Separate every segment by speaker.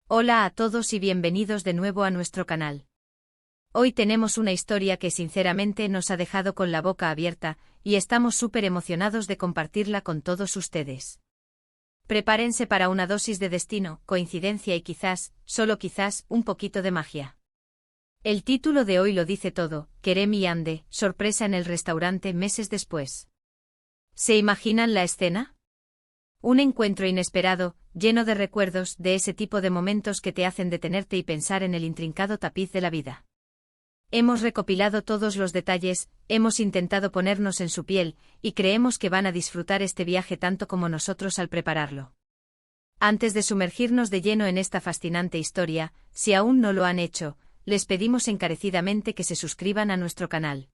Speaker 1: Hola a todos y bienvenidos de nuevo a nuestro canal. Hoy tenemos una historia que sinceramente nos ha dejado con la boca abierta, y estamos súper emocionados de compartirla con todos ustedes. Prepárense para una dosis de destino, coincidencia y quizás, solo quizás, un poquito de magia. El título de hoy lo dice todo: Kerem y Hande, sorpresa en el restaurante meses después. ¿Se imaginan la escena? Un encuentro inesperado, lleno de recuerdos, de ese tipo de momentos que te hacen detenerte y pensar en el intrincado tapiz de la vida. Hemos recopilado todos los detalles, hemos intentado ponernos en su piel, y creemos que van a disfrutar este viaje tanto como nosotros al prepararlo. Antes de sumergirnos de lleno en esta fascinante historia, si aún no lo han hecho, les pedimos encarecidamente que se suscriban a nuestro canal.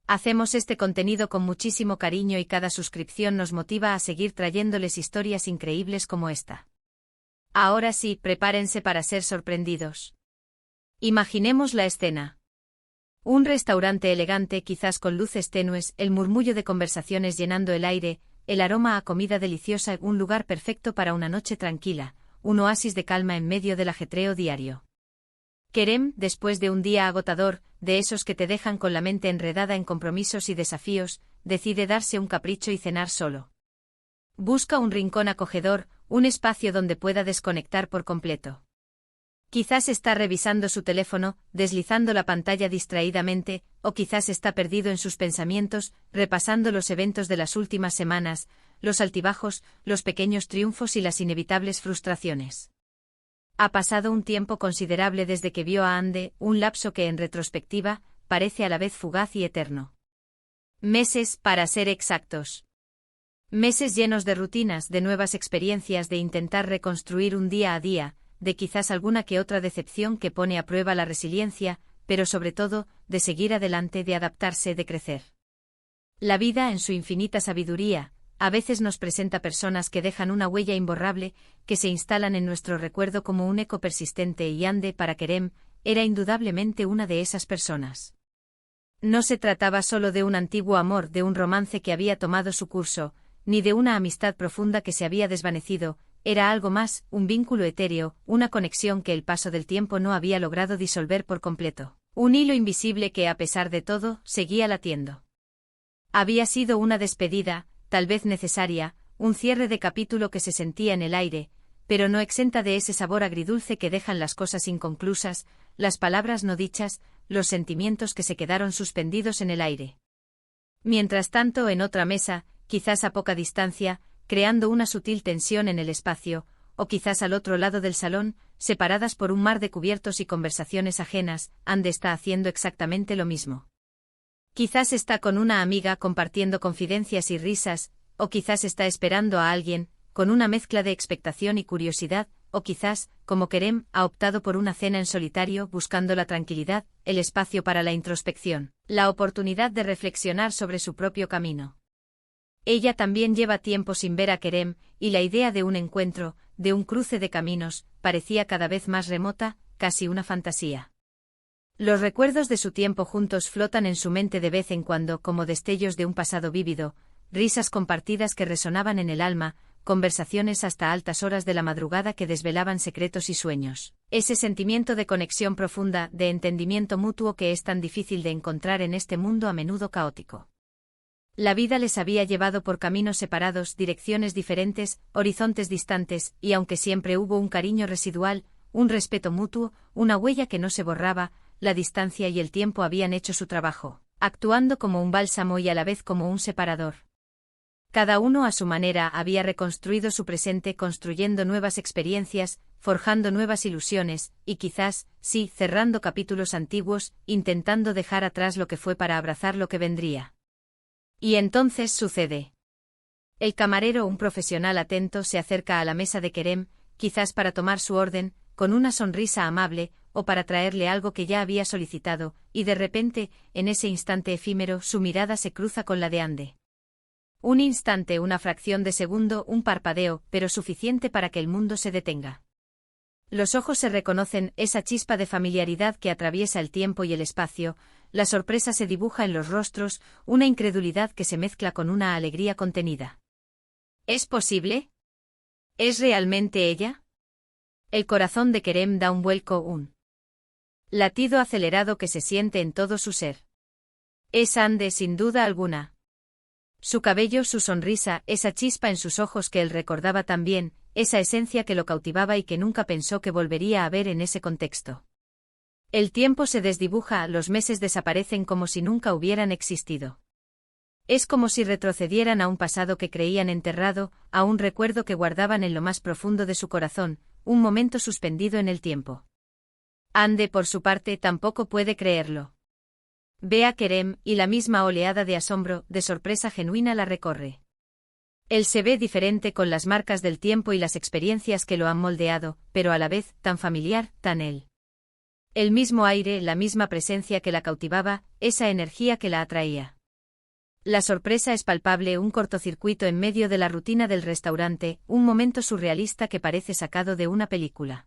Speaker 1: Hacemos este contenido con muchísimo cariño y cada suscripción nos motiva a seguir trayéndoles historias increíbles como esta. Ahora sí, prepárense para ser sorprendidos. Imaginemos la escena. Un restaurante elegante, quizás con luces tenues, el murmullo de conversaciones llenando el aire, el aroma a comida deliciosa, un lugar perfecto para una noche tranquila, un oasis de calma en medio del ajetreo diario. Kerem, después de un día agotador, de esos que te dejan con la mente enredada en compromisos y desafíos, decide darse un capricho y cenar solo. Busca un rincón acogedor, un espacio donde pueda desconectar por completo. Quizás está revisando su teléfono, deslizando la pantalla distraídamente, o quizás está perdido en sus pensamientos, repasando los eventos de las últimas semanas, los altibajos, los pequeños triunfos y las inevitables frustraciones. Ha pasado un tiempo considerable desde que vio a Hande, un lapso que en retrospectiva, parece a la vez fugaz y eterno. Meses, para ser exactos. Meses llenos de rutinas, de nuevas experiencias, de intentar reconstruir un día a día, de quizás alguna que otra decepción que pone a prueba la resiliencia, pero sobre todo, de seguir adelante, de adaptarse, de crecer. La vida, en su infinita sabiduría, a veces nos presenta personas que dejan una huella imborrable, que se instalan en nuestro recuerdo como un eco persistente, y Hande, para Kerem, era indudablemente una de esas personas. No se trataba solo de un antiguo amor, de un romance que había tomado su curso, ni de una amistad profunda que se había desvanecido, era algo más, un vínculo etéreo, una conexión que el paso del tiempo no había logrado disolver por completo, un hilo invisible que, a pesar de todo, seguía latiendo. Había sido una despedida, tal vez necesaria, un cierre de capítulo que se sentía en el aire, pero no exenta de ese sabor agridulce que dejan las cosas inconclusas, las palabras no dichas, los sentimientos que se quedaron suspendidos en el aire. Mientras tanto, en otra mesa, quizás a poca distancia, creando una sutil tensión en el espacio, o quizás al otro lado del salón, separadas por un mar de cubiertos y conversaciones ajenas, Hande está haciendo exactamente lo mismo. Quizás está con una amiga compartiendo confidencias y risas, o quizás está esperando a alguien, con una mezcla de expectación y curiosidad, o quizás, como Kerem, ha optado por una cena en solitario, buscando la tranquilidad, el espacio para la introspección, la oportunidad de reflexionar sobre su propio camino. Ella también lleva tiempo sin ver a Kerem, y la idea de un encuentro, de un cruce de caminos, parecía cada vez más remota, casi una fantasía. Los recuerdos de su tiempo juntos flotan en su mente de vez en cuando como destellos de un pasado vívido, risas compartidas que resonaban en el alma, conversaciones hasta altas horas de la madrugada que desvelaban secretos y sueños. Ese sentimiento de conexión profunda, de entendimiento mutuo que es tan difícil de encontrar en este mundo a menudo caótico. La vida les había llevado por caminos separados, direcciones diferentes, horizontes distantes, y aunque siempre hubo un cariño residual, un respeto mutuo, una huella que no se borraba, la distancia y el tiempo habían hecho su trabajo, actuando como un bálsamo y a la vez como un separador. Cada uno a su manera había reconstruido su presente, construyendo nuevas experiencias, forjando nuevas ilusiones, y quizás, sí, cerrando capítulos antiguos, intentando dejar atrás lo que fue para abrazar lo que vendría. Y entonces sucede. El camarero, un profesional atento, se acerca a la mesa de Kerem, quizás para tomar su orden, con una sonrisa amable, o para traerle algo que ya había solicitado, y de repente, en ese instante efímero, su mirada se cruza con la de Hande. Un instante, una fracción de segundo, un parpadeo, pero suficiente para que el mundo se detenga. Los ojos se reconocen, esa chispa de familiaridad que atraviesa el tiempo y el espacio, la sorpresa se dibuja en los rostros, una incredulidad que se mezcla con una alegría contenida. ¿Es posible? ¿Es realmente ella? El corazón de Kerem da un vuelco, un latido acelerado que se siente en todo su ser. Es Ande sin duda alguna. Su cabello, su sonrisa, esa chispa en sus ojos que él recordaba tan bien, esa esencia que lo cautivaba y que nunca pensó que volvería a ver en ese contexto. El tiempo se desdibuja, los meses desaparecen como si nunca hubieran existido. Es como si retrocedieran a un pasado que creían enterrado, a un recuerdo que guardaban en lo más profundo de su corazón, un momento suspendido en el tiempo. Ande, por su parte, tampoco puede creerlo. Ve a Kerem, y la misma oleada de asombro, de sorpresa genuina la recorre. Él se ve diferente con las marcas del tiempo y las experiencias que lo han moldeado, pero a la vez, tan familiar, tan él. El mismo aire, la misma presencia que la cautivaba, esa energía que la atraía. La sorpresa es palpable, un cortocircuito en medio de la rutina del restaurante, un momento surrealista que parece sacado de una película.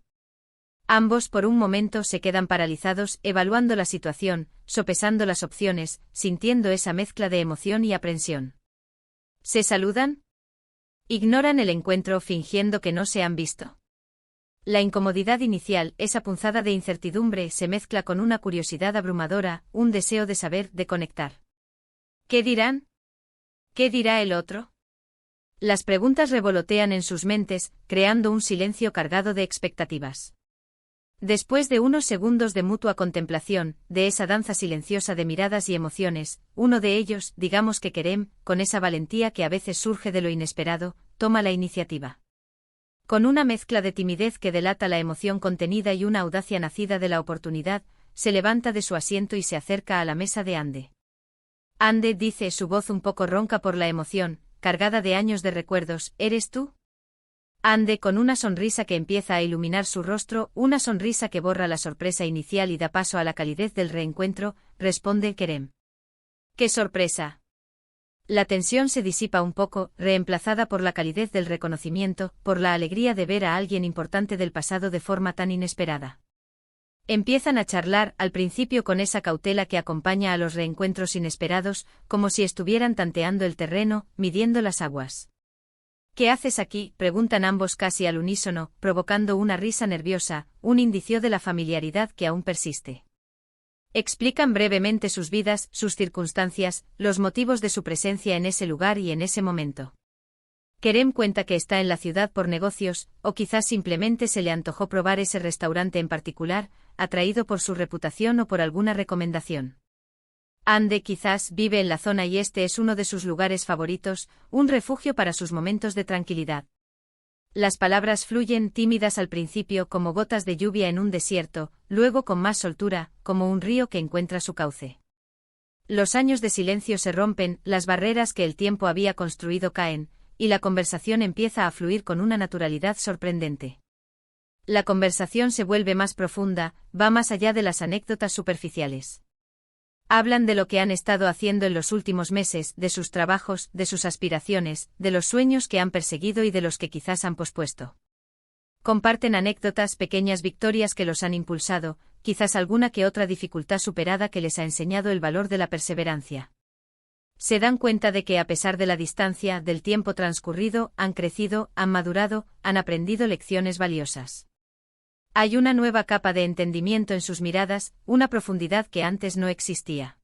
Speaker 1: Ambos por un momento se quedan paralizados, evaluando la situación, sopesando las opciones, sintiendo esa mezcla de emoción y aprensión. ¿Se saludan? Ignoran el encuentro fingiendo que no se han visto. La incomodidad inicial, esa punzada de incertidumbre, se mezcla con una curiosidad abrumadora, un deseo de saber, de conectar. ¿Qué dirán? ¿Qué dirá el otro? Las preguntas revolotean en sus mentes, creando un silencio cargado de expectativas. Después de unos segundos de mutua contemplación, de esa danza silenciosa de miradas y emociones, uno de ellos, digamos que Kerem, con esa valentía que a veces surge de lo inesperado, toma la iniciativa. Con una mezcla de timidez que delata la emoción contenida y una audacia nacida de la oportunidad, se levanta de su asiento y se acerca a la mesa de Ande. Ande, dice, su voz un poco ronca por la emoción, cargada de años de recuerdos, ¿eres tú? Ande, con una sonrisa que empieza a iluminar su rostro, una sonrisa que borra la sorpresa inicial y da paso a la calidez del reencuentro, responde Kerem. ¡Qué sorpresa! La tensión se disipa un poco, reemplazada por la calidez del reconocimiento, por la alegría de ver a alguien importante del pasado de forma tan inesperada. Empiezan a charlar, al principio con esa cautela que acompaña a los reencuentros inesperados, como si estuvieran tanteando el terreno, midiendo las aguas. ¿Qué haces aquí?, preguntan ambos casi al unísono, provocando una risa nerviosa, un indicio de la familiaridad que aún persiste. Explican brevemente sus vidas, sus circunstancias, los motivos de su presencia en ese lugar y en ese momento. Kerem cuenta que está en la ciudad por negocios, o quizás simplemente se le antojó probar ese restaurante en particular, atraído por su reputación o por alguna recomendación. Ande quizás vive en la zona y este es uno de sus lugares favoritos, un refugio para sus momentos de tranquilidad. Las palabras fluyen tímidas al principio como gotas de lluvia en un desierto, luego con más soltura, como un río que encuentra su cauce. Los años de silencio se rompen, las barreras que el tiempo había construido caen, y la conversación empieza a fluir con una naturalidad sorprendente. La conversación se vuelve más profunda, va más allá de las anécdotas superficiales. Hablan de lo que han estado haciendo en los últimos meses, de sus trabajos, de sus aspiraciones, de los sueños que han perseguido y de los que quizás han pospuesto. Comparten anécdotas, pequeñas victorias que los han impulsado, quizás alguna que otra dificultad superada que les ha enseñado el valor de la perseverancia. Se dan cuenta de que a pesar de la distancia, del tiempo transcurrido, han crecido, han madurado, han aprendido lecciones valiosas. Hay una nueva capa de entendimiento en sus miradas, una profundidad que antes no existía.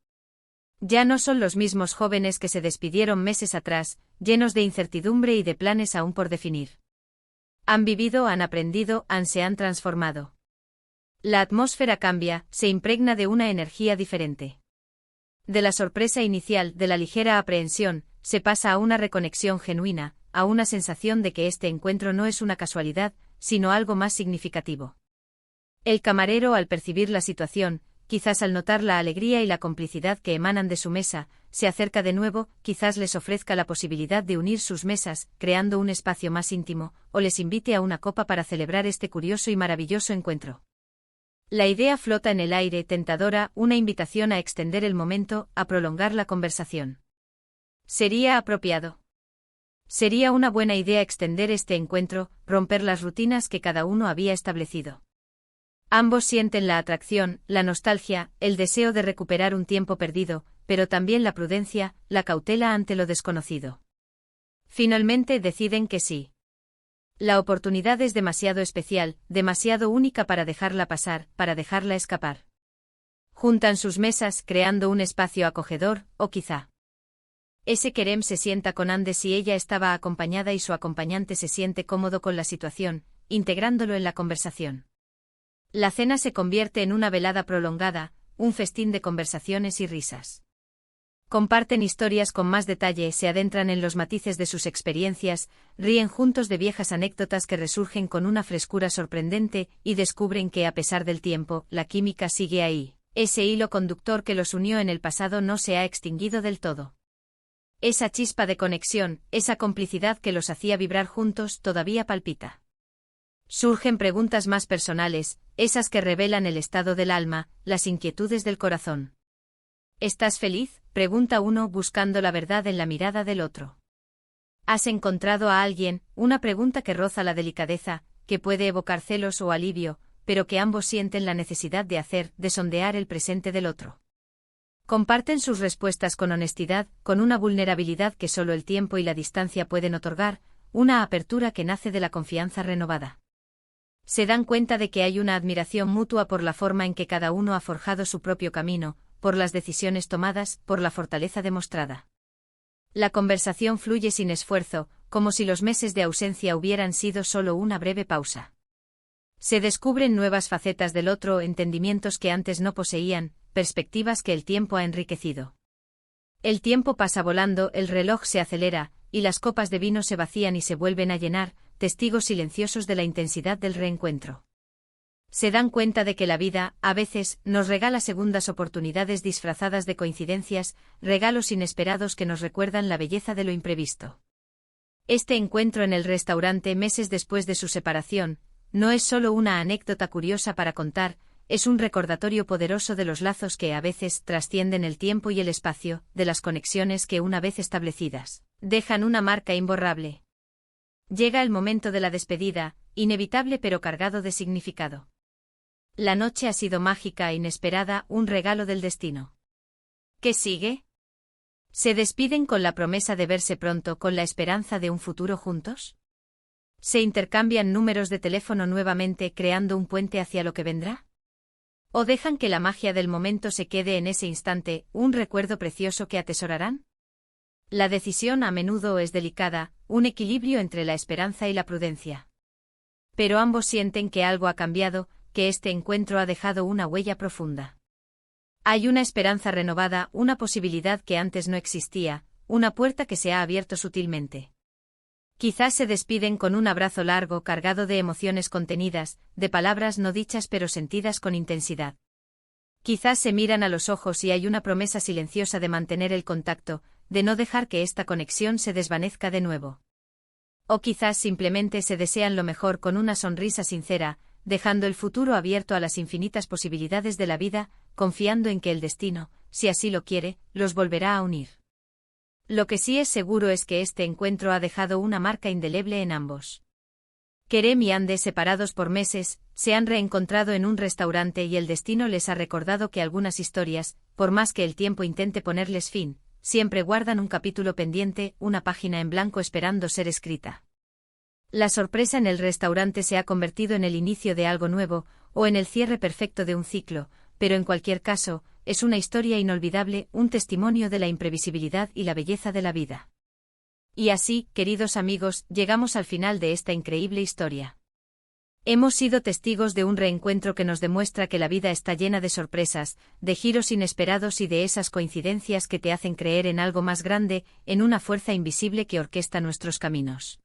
Speaker 1: Ya no son los mismos jóvenes que se despidieron meses atrás, llenos de incertidumbre y de planes aún por definir. Han vivido, han aprendido, se han transformado. La atmósfera cambia, se impregna de una energía diferente. De la sorpresa inicial, de la ligera aprehensión, se pasa a una reconexión genuina, a una sensación de que este encuentro no es una casualidad, sino algo más significativo. El camarero, al percibir la situación, quizás al notar la alegría y la complicidad que emanan de su mesa, se acerca de nuevo, quizás les ofrezca la posibilidad de unir sus mesas, creando un espacio más íntimo, o les invite a una copa para celebrar este curioso y maravilloso encuentro. La idea flota en el aire, tentadora, una invitación a extender el momento, a prolongar la conversación. ¿Sería apropiado? Sería una buena idea extender este encuentro, romper las rutinas que cada uno había establecido. Ambos sienten la atracción, la nostalgia, el deseo de recuperar un tiempo perdido, pero también la prudencia, la cautela ante lo desconocido. Finalmente deciden que sí. La oportunidad es demasiado especial, demasiado única para dejarla pasar, para dejarla escapar. Juntan sus mesas, creando un espacio acogedor, o quizá ese Kerem se sienta con Ande si ella estaba acompañada y su acompañante se siente cómodo con la situación, integrándolo en la conversación. La cena se convierte en una velada prolongada, un festín de conversaciones y risas. Comparten historias con más detalle, se adentran en los matices de sus experiencias, ríen juntos de viejas anécdotas que resurgen con una frescura sorprendente y descubren que a pesar del tiempo, la química sigue ahí. Ese hilo conductor que los unió en el pasado no se ha extinguido del todo. Esa chispa de conexión, esa complicidad que los hacía vibrar juntos, todavía palpita. Surgen preguntas más personales, esas que revelan el estado del alma, las inquietudes del corazón. ¿Estás feliz?, pregunta uno buscando la verdad en la mirada del otro. ¿Has encontrado a alguien?, una pregunta que roza la delicadeza, que puede evocar celos o alivio, pero que ambos sienten la necesidad de hacer, de sondear el presente del otro. Comparten sus respuestas con honestidad, con una vulnerabilidad que solo el tiempo y la distancia pueden otorgar, una apertura que nace de la confianza renovada. Se dan cuenta de que hay una admiración mutua por la forma en que cada uno ha forjado su propio camino, por las decisiones tomadas, por la fortaleza demostrada. La conversación fluye sin esfuerzo, como si los meses de ausencia hubieran sido solo una breve pausa. Se descubren nuevas facetas del otro, entendimientos que antes no poseían, perspectivas que el tiempo ha enriquecido. El tiempo pasa volando, el reloj se acelera, y las copas de vino se vacían y se vuelven a llenar, testigos silenciosos de la intensidad del reencuentro. Se dan cuenta de que la vida, a veces, nos regala segundas oportunidades disfrazadas de coincidencias, regalos inesperados que nos recuerdan la belleza de lo imprevisto. Este encuentro en el restaurante meses después de su separación, no es solo una anécdota curiosa para contar, es un recordatorio poderoso de los lazos que a veces trascienden el tiempo y el espacio, de las conexiones que una vez establecidas, dejan una marca imborrable. Llega el momento de la despedida, inevitable pero cargado de significado. La noche ha sido mágica e inesperada, un regalo del destino. ¿Qué sigue? ¿Se despiden con la promesa de verse pronto, con la esperanza de un futuro juntos? ¿Se intercambian números de teléfono nuevamente, creando un puente hacia lo que vendrá? ¿O dejan que la magia del momento se quede en ese instante, un recuerdo precioso que atesorarán? La decisión a menudo es delicada, un equilibrio entre la esperanza y la prudencia. Pero ambos sienten que algo ha cambiado, que este encuentro ha dejado una huella profunda. Hay una esperanza renovada, una posibilidad que antes no existía, una puerta que se ha abierto sutilmente. Quizás se despiden con un abrazo largo cargado de emociones contenidas, de palabras no dichas pero sentidas con intensidad. Quizás se miran a los ojos y hay una promesa silenciosa de mantener el contacto, de no dejar que esta conexión se desvanezca de nuevo. O quizás simplemente se desean lo mejor con una sonrisa sincera, dejando el futuro abierto a las infinitas posibilidades de la vida, confiando en que el destino, si así lo quiere, los volverá a unir. Lo que sí es seguro es que este encuentro ha dejado una marca indeleble en ambos. Kerem y Ande, separados por meses, se han reencontrado en un restaurante y el destino les ha recordado que algunas historias, por más que el tiempo intente ponerles fin, siempre guardan un capítulo pendiente, una página en blanco esperando ser escrita. La sorpresa en el restaurante se ha convertido en el inicio de algo nuevo, o en el cierre perfecto de un ciclo, pero en cualquier caso, es una historia inolvidable, un testimonio de la imprevisibilidad y la belleza de la vida. Y así, queridos amigos, llegamos al final de esta increíble historia. Hemos sido testigos de un reencuentro que nos demuestra que la vida está llena de sorpresas, de giros inesperados y de esas coincidencias que te hacen creer en algo más grande, en una fuerza invisible que orquesta nuestros caminos.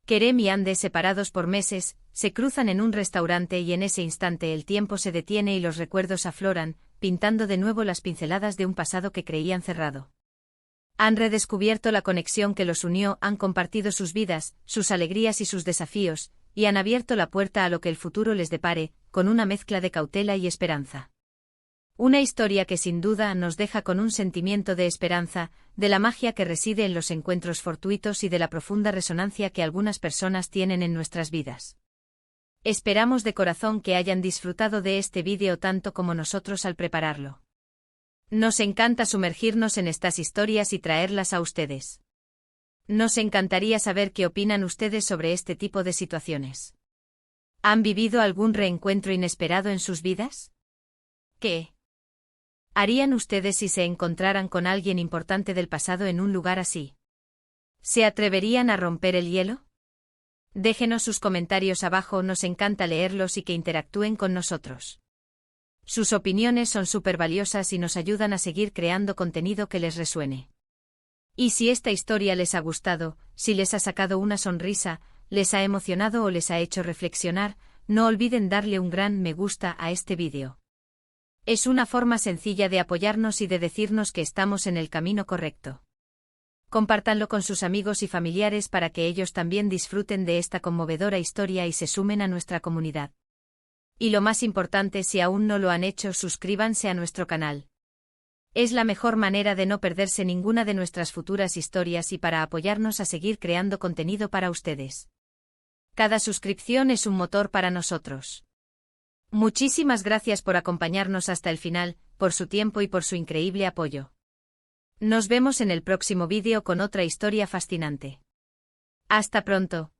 Speaker 1: Kerem y Ande, separados por meses, se cruzan en un restaurante y en ese instante el tiempo se detiene y los recuerdos afloran, pintando de nuevo las pinceladas de un pasado que creían cerrado. Han redescubierto la conexión que los unió, han compartido sus vidas, sus alegrías y sus desafíos, y han abierto la puerta a lo que el futuro les depare, con una mezcla de cautela y esperanza. Una historia que sin duda nos deja con un sentimiento de esperanza, de la magia que reside en los encuentros fortuitos y de la profunda resonancia que algunas personas tienen en nuestras vidas. Esperamos de corazón que hayan disfrutado de este vídeo tanto como nosotros al prepararlo. Nos encanta sumergirnos en estas historias y traerlas a ustedes. Nos encantaría saber qué opinan ustedes sobre este tipo de situaciones. ¿Han vivido algún reencuentro inesperado en sus vidas? ¿Qué harían ustedes si se encontraran con alguien importante del pasado en un lugar así? ¿Se atreverían a romper el hielo? Déjenos sus comentarios abajo, nos encanta leerlos y que interactúen con nosotros. Sus opiniones son súper valiosas y nos ayudan a seguir creando contenido que les resuene. Y si esta historia les ha gustado, si les ha sacado una sonrisa, les ha emocionado o les ha hecho reflexionar, no olviden darle un gran me gusta a este vídeo. Es una forma sencilla de apoyarnos y de decirnos que estamos en el camino correcto. Compártanlo con sus amigos y familiares para que ellos también disfruten de esta conmovedora historia y se sumen a nuestra comunidad. Y lo más importante, si aún no lo han hecho, suscríbanse a nuestro canal. Es la mejor manera de no perderse ninguna de nuestras futuras historias y para apoyarnos a seguir creando contenido para ustedes. Cada suscripción es un motor para nosotros. Muchísimas gracias por acompañarnos hasta el final, por su tiempo y por su increíble apoyo. Nos vemos en el próximo vídeo con otra historia fascinante. Hasta pronto.